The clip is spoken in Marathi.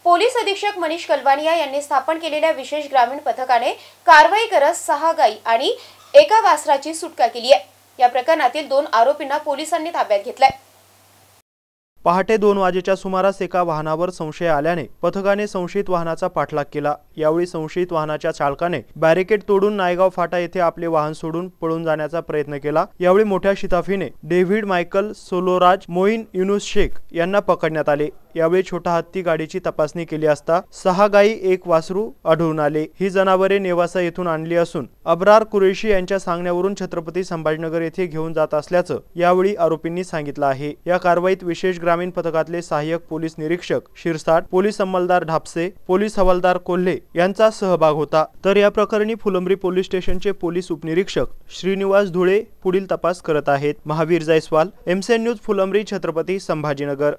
पोलीस अधीक्षक मनीष कलवानिया यांनी स्थापन केलेल्या विशेष ग्रामीण पथकाने कारवाई करत 6 गाई आणि एका वासराची सुटका केली आहे। या प्रकरणातील 2 आरोपींना पोलिसांनी ताब्यात घेतलंय। पहाटे 2 वाजेच्या सुमारास एका वाहनावर संशय आल्याने पथकाने संशयित वाहनाचा पाठलाग केला। यावेळी संशयित वाहनाच्या चालकाने बॅरिकेड तोडून नायगाव फाटा येथे आपले वाहन सोडून पळून जाण्याचा प्रयत्न केला। यावेळी मोठ्या शिताफीने डेव्हिड मायकल सोलोराज मोईन युनुस शेख यांना पकडण्यात आले। यावेळी छोटा हत्ती गाडीची तपासणी केली असता 6 गाई 1 वासरू आढळून आले। ही जनावरे नेवासा येथून आणली असून अब्रार कुरेशी यांच्या सांगण्यावरून छत्रपती संभाजीनगर येथे घेऊन जात असल्याचं यावेळी आरोपींनी सांगितलं आहे। या कारवाईत विशेष ग्रामीण पथकातले सहाय्यक पोलीस निरीक्षक शिरसाट, पोलीस अंमलदार ढापसे, पोलीस हवालदार कोल्हे यांचा सहभाग होता। तर या प्रकरणी फुलंब्री पोलीस स्टेशनचे पोलीस उपनिरीक्षक श्रीनिवास धुळे पुढील तपास करत आहेत। Mahavir Jaiswal, MCN news, Phulambri, Chhatrapati Sambhajinagar.